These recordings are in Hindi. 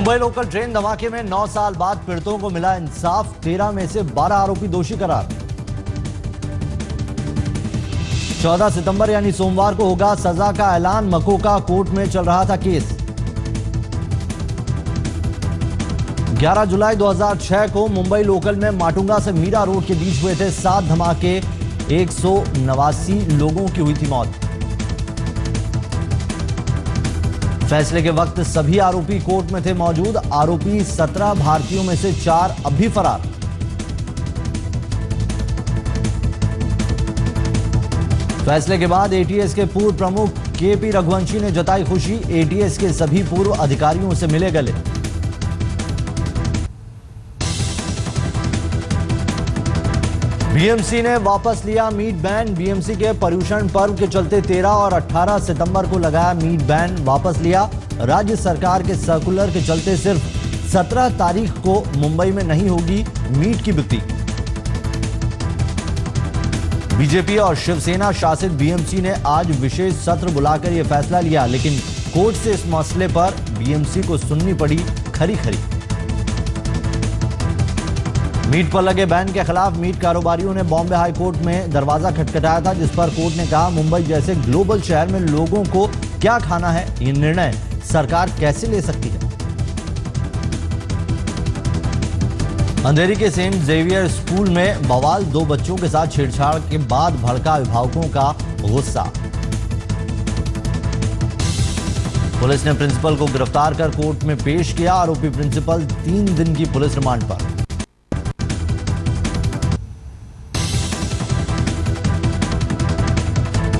मुंबई लोकल ट्रेन धमाके में 9 साल बाद पीड़ितों को मिला इंसाफ। 13 में से 12 आरोपी दोषी करार। 14 सितंबर यानी सोमवार को होगा सजा का ऐलान। मकोका कोर्ट में चल रहा था केस। 11 जुलाई 2006 को मुंबई लोकल में माटुंगा से मीरा रोड के बीच हुए थे 7 धमाके। 189 लोगों की हुई थी मौत। फैसले के वक्त सभी आरोपी कोर्ट में थे मौजूद। आरोपी 17 भारतीयों में से 4 अब भी फरार। फैसले के बाद एटीएस के पूर्व प्रमुख केपी रघुवंशी ने जताई खुशी। एटीएस के सभी पूर्व अधिकारियों से मिले गले। बीएमसी ने वापस लिया मीट बैन। बीएमसी के पर्यूषण पर्व के चलते 13 और 18 सितंबर को लगाया मीट बैन वापस लिया। राज्य सरकार के सर्कुलर के चलते सिर्फ 17 तारीख को मुंबई में नहीं होगी मीट की बिक्री। बीजेपी और शिवसेना शासित बीएमसी ने आज विशेष सत्र बुलाकर यह फैसला लिया, लेकिन कोर्ट से इस मसले पर बीएमसी को सुननी पड़ी खरी खरी। मीट पर लगे बैन के खिलाफ मीट कारोबारियों ने बॉम्बे हाई कोर्ट में दरवाजा खटखटाया था, जिस पर कोर्ट ने कहा मुंबई जैसे ग्लोबल शहर में लोगों को क्या खाना है, ये निर्णय सरकार कैसे ले सकती है। अंधेरी के सेंट जेवियर स्कूल में बवाल। 2 बच्चों के साथ छेड़छाड़ के बाद भड़का अभिभावकों का गुस्सा। पुलिस ने प्रिंसिपल को गिरफ्तार कर कोर्ट में पेश किया। आरोपी प्रिंसिपल 3 दिन की पुलिस रिमांड पर।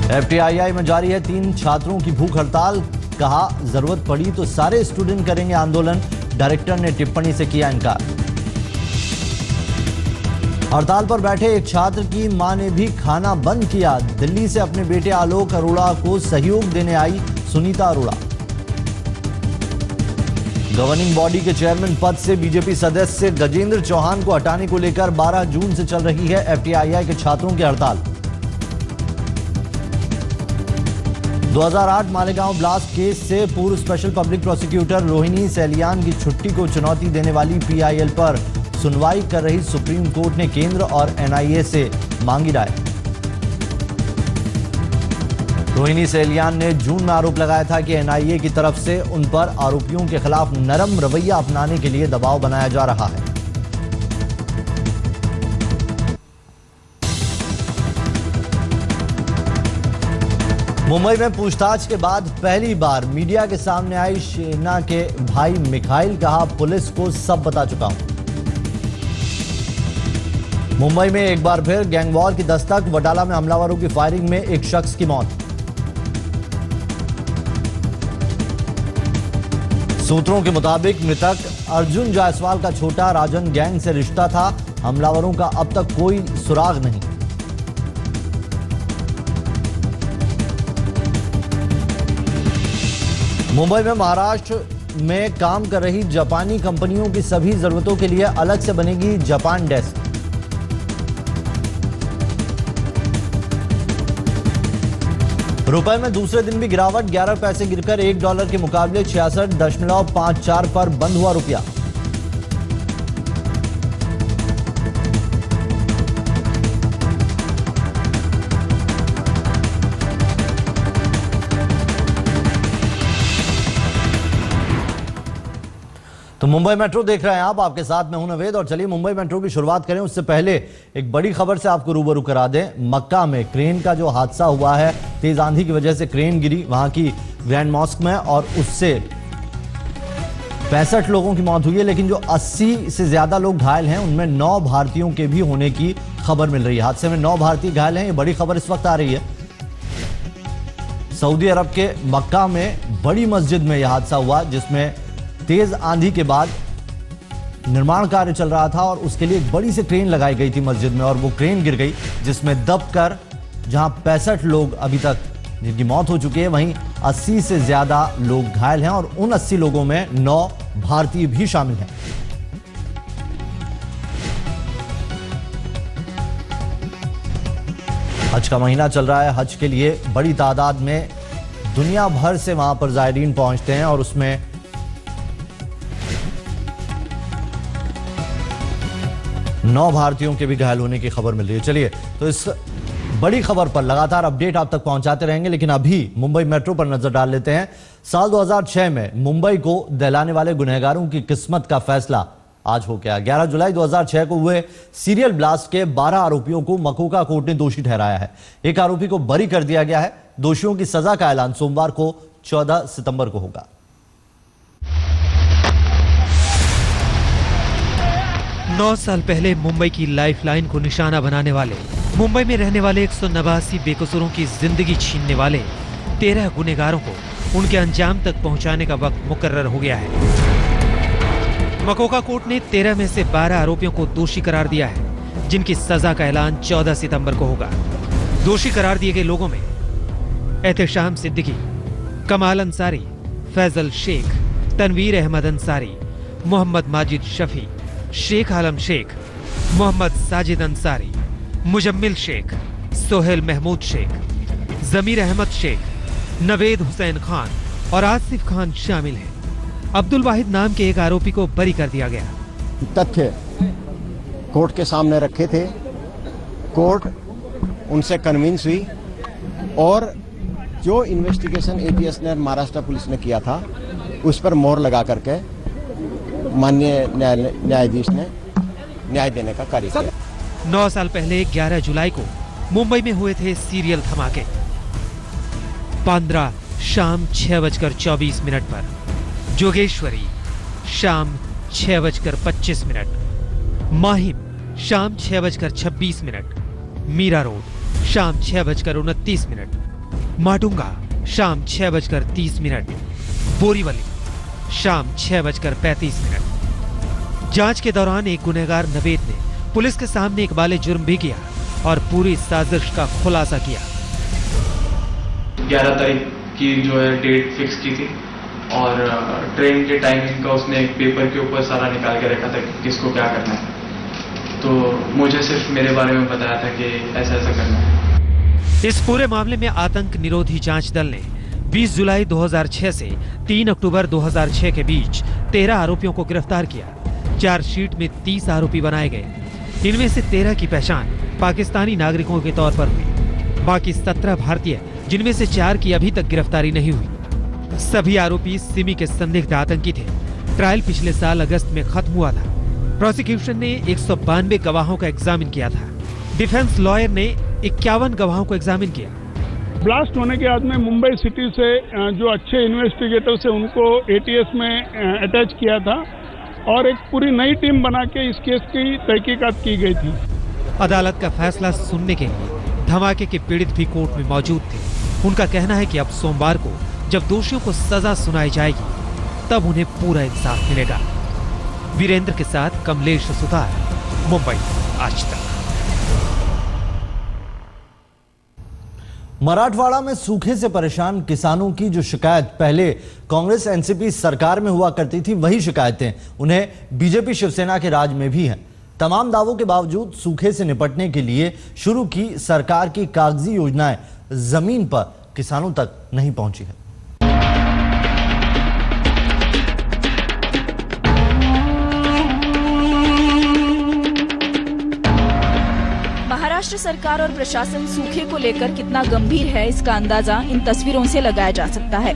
एफटीआईआई में जारी है 3 छात्रों की भूख हड़ताल। कहा जरूरत पड़ी तो सारे स्टूडेंट करेंगे आंदोलन। डायरेक्टर ने टिप्पणी से किया इनकार। हड़ताल पर बैठे एक छात्र की मां ने भी खाना बंद किया। दिल्ली से अपने बेटे आलोक अरोड़ा को सहयोग देने आई सुनीता अरोड़ा। गवर्निंग बॉडी के चेयरमैन पद से बीजेपी सदस्य गजेंद्र चौहान को हटाने को लेकर 12 जून से चल रही है एफटीआईआई के छात्रों की हड़ताल। 2008 मालेगांव ब्लास्ट केस से पूर्व स्पेशल पब्लिक प्रोसिक्यूटर रोहिणी सैलियान की छुट्टी को चुनौती देने वाली पीआईएल पर सुनवाई कर रही सुप्रीम कोर्ट ने केंद्र और एनआईए से मांगी राय। रोहिणी सैलियान ने जून में आरोप लगाया था कि एनआईए की तरफ से उन पर आरोपियों के खिलाफ नरम रवैया अपनाने के लिए दबाव बनाया जा रहा है। मुंबई में पूछताछ के बाद पहली बार मीडिया के सामने आई सेना के भाई मिखाइल। कहा पुलिस को सब बता चुका हूं। मुंबई में एक बार फिर गैंगवॉर की दस्तक। वडाला में हमलावरों की फायरिंग में एक शख्स की मौत। सूत्रों के मुताबिक मृतक अर्जुन जायसवाल का छोटा राजन गैंग से रिश्ता था। हमलावरों का अब तक कोई सुराग नहीं। मुंबई में महाराष्ट्र में काम कर रही जापानी कंपनियों की सभी जरूरतों के लिए अलग से बनेगी जापान डेस्क। रुपए में दूसरे दिन भी गिरावट। 11 पैसे गिरकर $1 के मुकाबले 66.54 पर बंद हुआ रुपया। तो मुंबई मेट्रो देख रहे हैं आप, आपके साथ मैं हूं नवेद। और चलिए मुंबई मेट्रो की शुरुआत करें उससे पहले एक बड़ी खबर से आपको रूबरू करा दें। मक्का में क्रेन का जो हादसा हुआ है, तेज आंधी की वजह से क्रेन गिरी वहां की ग्रैंड मॉस्क में और उससे 65 लोगों की मौत हुई है, लेकिन जो 80 से ज्यादा लोग घायल हैं उनमें 9 भारतीयों के भी होने की खबर मिल रही है। हादसे में 9 भारतीय घायल हैं। ये बड़ी खबर इस वक्त आ रही है। सऊदी अरब के मक्का में बड़ी मस्जिद में यह हादसा हुआ, जिसमें तेज आंधी के बाद निर्माण कार्य चल रहा था और उसके लिए एक बड़ी सी क्रेन लगाई गई थी मस्जिद में और वो क्रेन गिर गई, जिसमें दबकर जहां 65 लोग अभी तक जिनकी मौत हो चुकी है, वहीं 80 से ज्यादा लोग घायल हैं और उन 80 लोगों में 9 भारतीय भी शामिल हैं। हज का महीना चल रहा है। हज के लिए बड़ी तादाद में दुनिया भर से वहां पर जायरीन पहुंचते हैं और उसमें 9 भारतीयों के भी घायल होने की खबर मिल रही है। चलिए, तो इस बड़ी खबर पर लगातार अपडेट आप तक पहुंचाते रहेंगे, लेकिन अभी मुंबई मेट्रो पर नजर डाल लेते हैं। साल 2006 में मुंबई को दहलाने वाले गुनहगारों की किस्मत का फैसला आज हो गया। 11 जुलाई 2006 को हुए सीरियल ब्लास्ट के 12 आरोपियों को मकोका कोर्ट ने दोषी ठहराया है। एक आरोपी को बरी कर दिया गया है। दोषियों की सजा का ऐलान सोमवार को 14 सितंबर को होगा। नौ साल पहले मुंबई की लाइफलाइन को निशाना बनाने वाले, मुंबई में रहने वाले 189 बेकसूरों की जिंदगी छीनने वाले 13 गुनहगारों को उनके अंजाम तक पहुंचाने का वक्त मुकर्रर हो गया है। मकोका कोर्ट ने 13 में से 12 आरोपियों को दोषी करार दिया है, जिनकी सजा का ऐलान 14 सितंबर को होगा। दोषी करार दिए गए लोगों में एहतेशाम सिद्दीकी, कमाल अंसारी, फैजल शेख, तनवीर अहमद अंसारी, मोहम्मद माजिद शफी, शेख आलम शेख, मोहम्मद साजिद अंसारी, मुजम्मिल शेख, सोहेल महमूद शेख, जमीर अहमद शेख, नवेद हुसैन खान और आसिफ खान शामिल हैं। अब्दुल वाहिद नाम के एक आरोपी को बरी कर दिया गया। तथ्य कोर्ट के सामने रखे थे, कोर्ट उनसे कन्विंस हुई और जो इन्वेस्टिगेशन एटीएस ने, महाराष्ट्र पुलिस ने किया था, उस पर मोहर लगा करके माननीय न्यायाधीश ने न्याय देने का कार्य किया। 9 साल पहले 11 जुलाई को मुंबई में हुए थे सीरियल धमाके। 15 शाम 6:24 पर जोगेश्वरी, शाम 6:25, माहिम शाम 6:26, मीरा रोड शाम 6:29, माटुंगा शाम 6:30, बोरीवली शाम 6:35। जांच के दौरान एक गुनहगार नवेद ने पुलिस के सामने इकबाले जुर्म भी किया और पूरी साजिश का खुलासा किया। 11 तारीख की जो है डेट फिक्स की थी और ट्रेन के टाइमिंग का उसने एक पेपर के ऊपर सारा निकाल के रखा था कि किसको क्या करना है। तो मुझे सिर्फ मेरे बारे में बताया था कि ऐसा ऐसा करना है। इस पूरे मामले में आतंक निरोधी जांच दल ने 20 जुलाई 2006 से 3 अक्टूबर 2006 के बीच 13 आरोपियों को गिरफ्तार किया। चार्जशीट में 30 आरोपी बनाए गए। इनमें से 13 की पहचान पाकिस्तानी नागरिकों के तौर पर हुई। बाकी 17 भारतीय, जिनमें से 4 की अभी तक गिरफ्तारी नहीं हुई। सभी आरोपी सिमी के संदिग्ध आतंकी थे। ट्रायल पिछले साल अगस्त में खत्म हुआ था। प्रोसिक्यूशन ने 192 गवाहों का एग्जामिन किया था। डिफेंस लॉयर ने 51 गवाहों को एग्जामिन किया। ब्लास्ट होने के बाद में मुंबई सिटी से जो अच्छे इन्वेस्टिगेटर्स हैं उनको एटीएस में अटैच किया था और एक पूरी नई टीम बना के इस केस की तहकीकात की गई थी। अदालत का फैसला सुनने के लिए धमाके के पीड़ित भी कोर्ट में मौजूद थे। उनका कहना है कि अब सोमवार को जब दोषियों को सजा सुनाई जाएगी, तब उन्हें पूरा इंसाफ मिलेगा। वीरेंद्र के साथ कमलेश सुतार, मुंबई आज तक। मराठवाड़ा में सूखे से परेशान किसानों की जो शिकायत पहले कांग्रेस एनसीपी सरकार में हुआ करती थी, वही शिकायतें उन्हें बीजेपी शिवसेना के राज में भी हैं। तमाम दावों के बावजूद सूखे से निपटने के लिए शुरू की सरकार की कागजी योजनाएं जमीन पर किसानों तक नहीं पहुंची है। महाराष्ट्र सरकार और प्रशासन सूखे को लेकर कितना गंभीर है, इसका अंदाजा इन तस्वीरों से लगाया जा सकता है।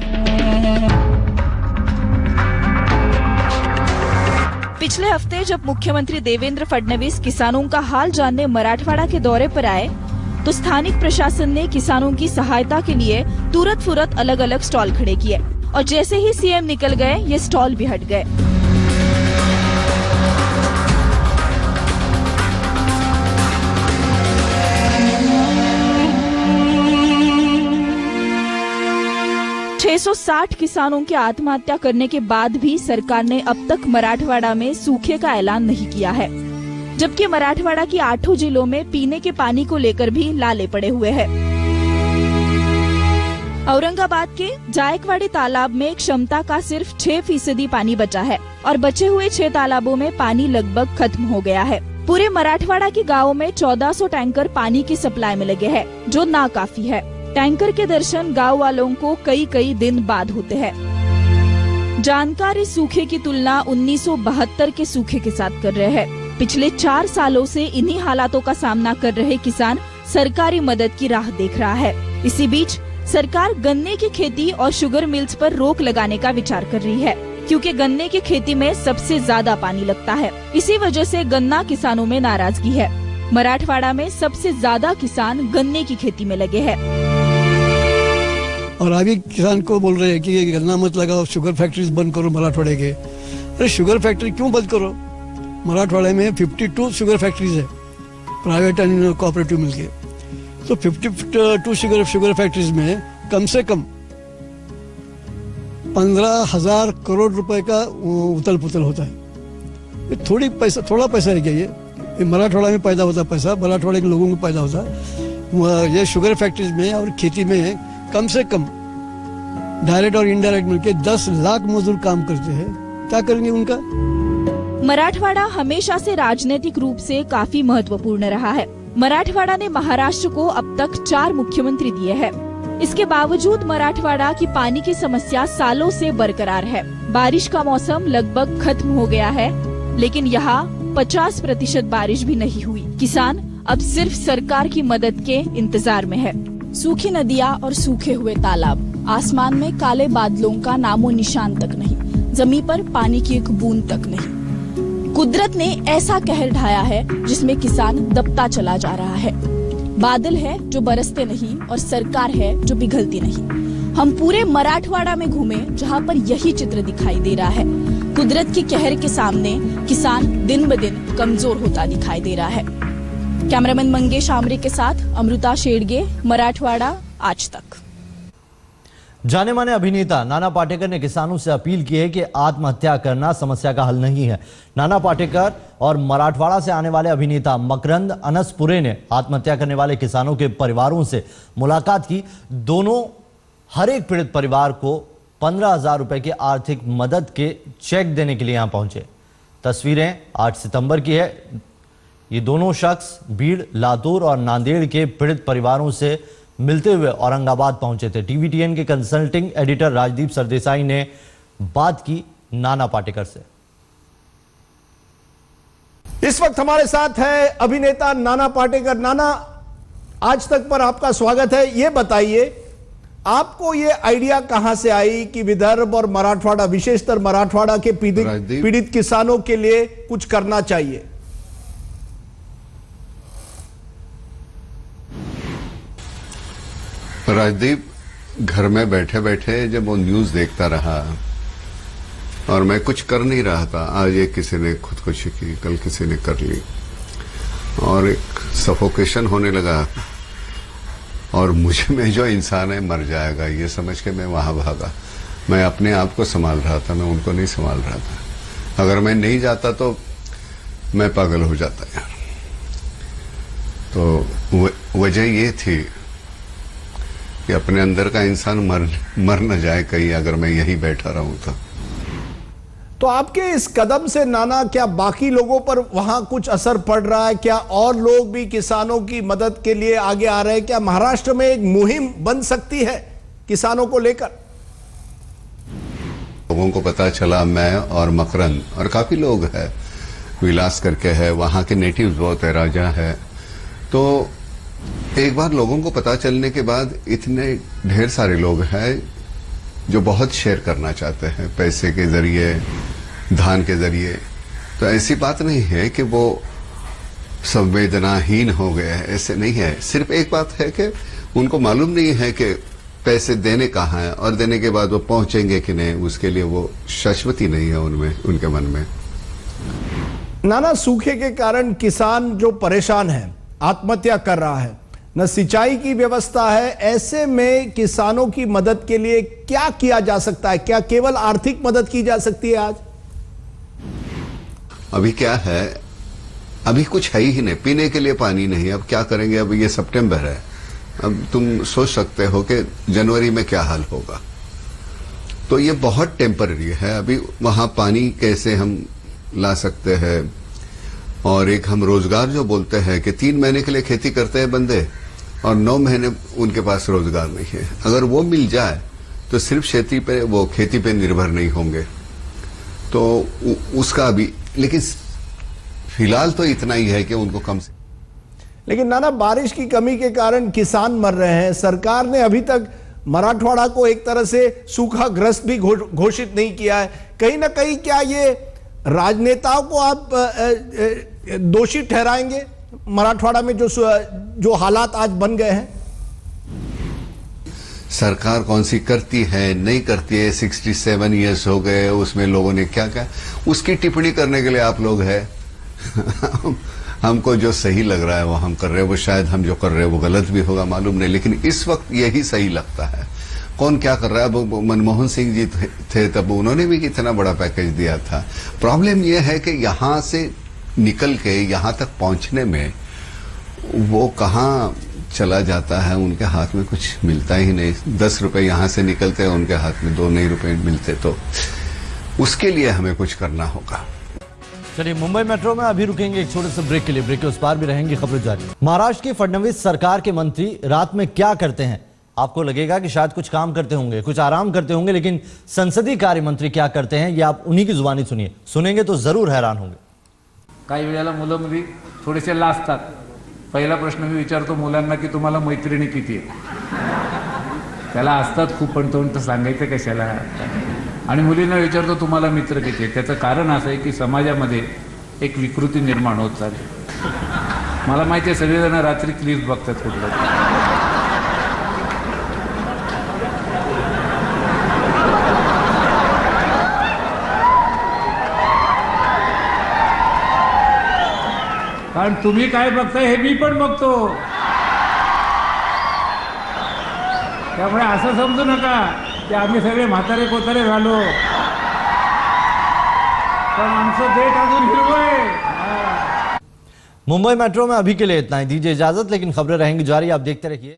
पिछले हफ्ते जब मुख्यमंत्री देवेंद्र फडणवीस किसानों का हाल जानने मराठवाड़ा के दौरे पर आए, तो स्थानिक प्रशासन ने किसानों की सहायता के लिए तुरंत फुरत अलग अलग स्टॉल खड़े किए और जैसे ही सीएम निकल गए, ये स्टॉल भी हट गए। सौ 60 किसानों के आत्महत्या करने के बाद भी सरकार ने अब तक मराठवाड़ा में सूखे का ऐलान नहीं किया है, जबकि मराठवाड़ा की 8 जिलों में पीने के पानी को लेकर भी लाले पड़े हुए हैं। औरंगाबाद के जायकवाड़ी तालाब में क्षमता का सिर्फ 6% पानी बचा है और बचे हुए 6 तालाबों में पानी लगभग खत्म हो गया है। पूरे मराठवाड़ा के गाँव में 1400 टैंकर पानी की सप्लाई में लगे हैं, जो ना काफी है। टैंकर के दर्शन गांव वालों को कई दिन बाद होते हैं। जानकार इस सूखे की तुलना 1972 के सूखे के साथ कर रहे हैं। पिछले 4 सालों से इन्हीं हालातों का सामना कर रहे किसान सरकारी मदद की राह देख रहा है। इसी बीच सरकार गन्ने की खेती और शुगर मिल्स पर रोक लगाने का विचार कर रही है, क्योंकि गन्ने की खेती में सबसे ज्यादा पानी लगता है। इसी वजह से गन्ना किसानों में नाराजगी है। मराठवाड़ा में सबसे ज्यादा किसान गन्ने की खेती में लगे हैं। और आगे किसान को बोल रहे हैं कि ये गन्ना मत लगाओ, शुगर फैक्ट्रीज बंद करो मराठवाड़े के। अरे शुगर फैक्ट्री क्यों बंद करो? मराठवाड़े में 52 शुगर फैक्ट्रीज है, प्राइवेट एंड कोऑपरेटिव मिलके। तो 52 शुगर फैक्ट्रीज में कम से कम 15,000 करोड़ रुपए का उथल पुथल होता है। ये थोड़ा पैसा है क्या? ये मराठवाड़ा में पैदा होता पैसा, मराठवाड़े के लोगों को पैदा होता। ये शुगर फैक्ट्रीज में और खेती में कम से कम डायरेक्ट और इनडायरेक्ट मिलके 10 लाख मजदूर काम करते हैं। क्या करेंगे उनका? मराठवाड़ा हमेशा से राजनीतिक रूप से काफी महत्वपूर्ण रहा है। मराठवाड़ा ने महाराष्ट्र को अब तक 4 मुख्यमंत्री दिए हैं। इसके बावजूद मराठवाड़ा की पानी की समस्या सालों से बरकरार है। बारिश का मौसम लगभग खत्म हो गया है, लेकिन यहाँ 50% बारिश भी नहीं हुई। किसान अब सिर्फ सरकार की मदद के इंतजार में है। सूखी नदियाँ और सूखे हुए तालाब, आसमान में काले बादलों का नामो निशान तक नहीं, जमीन पर पानी की एक बूंद तक नहीं। कुदरत ने ऐसा कहर ढाया है जिसमें किसान दबता चला जा रहा है। बादल है जो बरसते नहीं और सरकार है जो पिघलती नहीं। हम पूरे मराठवाड़ा में घूमे जहाँ पर यही चित्र दिखाई दे रहा है। कुदरत की कहर के सामने किसान दिन ब दिन कमजोर होता दिखाई दे रहा है। कैमरामैन मंगेश आमरे के साथ अमृता शेड़गे, मराठवाड़ा आज तक। जाने माने अभिनेता नाना पाटेकर ने किसानों से अपील की है कि आत्महत्या करना समस्या का हल नहीं है। नाना पाटेकर और मराठवाड़ा से आने वाले अभिनेता मकरंद अनसपुरे ने आत्महत्या करने वाले किसानों के परिवारों से मुलाकात की। दोनों हर एक पीड़ित परिवार को 15,000 रुपए की आर्थिक मदद के चेक देने के लिए यहां पहुंचे। तस्वीरें 8 सितंबर की है। ये दोनों शख्स भीड़, लातूर और नांदेड़ के पीड़ित परिवारों से मिलते हुए औरंगाबाद पहुंचे थे। टीवीटीएन के कंसल्टिंग एडिटर राजदीप सरदेसाई ने बात की नाना पाटेकर से। इस वक्त हमारे साथ है अभिनेता नाना पाटेकर। नाना, आज तक पर आपका स्वागत है। ये बताइए, आपको ये आइडिया कहां से आई कि विदर्भ और मराठवाड़ा, विशेषकर मराठवाड़ा के पीड़ित किसानों के लिए कुछ करना चाहिए? राजदीप, घर में बैठे बैठे जब वो न्यूज देखता रहा और मैं कुछ कर नहीं रहा था, आज एक किसी ने खुदकुशी की, कल किसी ने कर ली और एक सफोकेशन होने लगा और मुझे में जो इंसान है मर जाएगा, ये समझ के मैं वहां भागा। मैं अपने आप को संभाल रहा था, मैं उनको नहीं संभाल रहा था। अगर मैं नहीं जाता तो मैं पागल हो जाता यार। तो वजह ये थी कि अपने अंदर का इंसान मर न जाए कहीं, अगर मैं यही बैठा रहूं तो आपके इस कदम से नाना, क्या बाकी लोगों पर वहां कुछ असर पड़ रहा है? क्या और लोग भी किसानों की मदद के लिए आगे आ रहे हैं? क्या महाराष्ट्र में एक मुहिम बन सकती है किसानों को लेकर? लोगों को पता चला, मैं और मकरंद और काफी लोग हैं, विलास करके है, वहां के नेटिव्स बहुत है, राजा है। तो एक बार लोगों को पता चलने के बाद इतने ढेर सारे लोग हैं जो बहुत शेयर करना चाहते हैं, पैसे के जरिए, धान के जरिए। तो ऐसी बात नहीं है कि वो संवेदनाहीन हो गए हैं, ऐसे नहीं है। सिर्फ एक बात है कि उनको मालूम नहीं है कि पैसे देने कहाँ हैं और देने के बाद वो पहुंचेंगे कि नहीं, उसके लिए वो शाश्वती नहीं है उनमें, उनके मन में। नाना, सूखे के कारण किसान जो परेशान है, आत्महत्या कर रहा है, न सिंचाई की व्यवस्था है, ऐसे में किसानों की मदद के लिए क्या किया जा सकता है? क्या केवल आर्थिक मदद की जा सकती है आज? अभी क्या है, अभी कुछ है ही नहीं, पीने के लिए पानी नहीं। अब क्या करेंगे? अब ये सितंबर है, अब तुम सोच सकते हो कि जनवरी में क्या हाल होगा। तो ये बहुत टेम्पररी है। अभी वहां पानी कैसे हम ला सकते हैं? और एक हम रोजगार जो बोलते हैं कि 3 महीने के लिए खेती करते हैं बंदे और 9 महीने उनके पास रोजगार नहीं है। अगर वो मिल जाए तो सिर्फ खेती पे निर्भर नहीं होंगे। तो उसका भी, लेकिन फिलहाल तो इतना ही है कि उनको कम से लेकिन नाना, बारिश की कमी के कारण किसान मर रहे हैं। सरकार ने अभी तक मराठवाड़ा को एक तरह से सूखाग्रस्त भी घोषित नहीं किया है। कहीं ना कहीं क्या ये राजनेताओं को आप दोषी ठहराएंगे मराठवाड़ा में जो हालात आज बन गए हैं? सरकार कौन सी करती है नहीं करती है, 67 ईयर्स हो गए, उसमें लोगों ने क्या क्या, उसकी टिप्पणी करने के लिए आप लोग हैं। हमको जो सही लग रहा है वो हम कर रहे हैं, वो शायद हम जो कर रहे हैं वो गलत भी होगा, मालूम नहीं, लेकिन इस वक्त यही सही लगता है। कौन क्या कर रहा है? अब मनमोहन सिंह जी थे तब उन्होंने भी इतना बड़ा पैकेज दिया था। प्रॉब्लम यह है कि यहां से निकल के यहां तक पहुंचने में वो कहां चला जाता है, उनके हाथ में कुछ मिलता ही नहीं। 10 रुपए यहां से निकलते हैं, उनके हाथ में 2 नहीं रुपए मिलते, तो उसके लिए हमें कुछ करना होगा। चलिए, मुंबई मेट्रो में अभी रुकेंगे एक छोटे से ब्रेक के लिए। ब्रेक के उस पार भी रहेंगी खबरें जारी। महाराष्ट्र की फडणवीस सरकार के मंत्री रात में क्या करते हैं? आपको लगेगा कि शायद कुछ काम करते होंगे, कुछ आराम करते होंगे, लेकिन संसदीय कार्य मंत्री क्या करते हैं ये आप उन्हीं की जुबानी सुनिए। सुनेंगे तो जरूर हैरान होंगे। काही वेळेला मुलं मुली थोडेसे लाजतात। पहिला प्रश्न मी विचारतो मुलांना की तुम्हाला मैत्रिणी किती आहेत? त्याला असतात खूप, पण तो सांगायचं कशाला? आणि मुलींना विचारतो तुम्हाला मित्र किती आहेत? त्याचं कारण असं आहे की समाजामध्ये एक विकृती निर्माण होत चालली। मला माहिती आहे सगळेजण रात्री क्लिप बघतात कुठलं। कारण तुम्ही काय बघताय हे मी पण बघतो, त्यामुळे असं समजू नका की आम्ही सगळे म्हातारे कोतारे झालो, पण आमचं देश अजून हिरवं आहे। मुंबई मेट्रो में अभी के लिए इतना ही, दीजिए इजाजत, लेकिन खबरें रहेंगी जारी, आप देखते रहिए।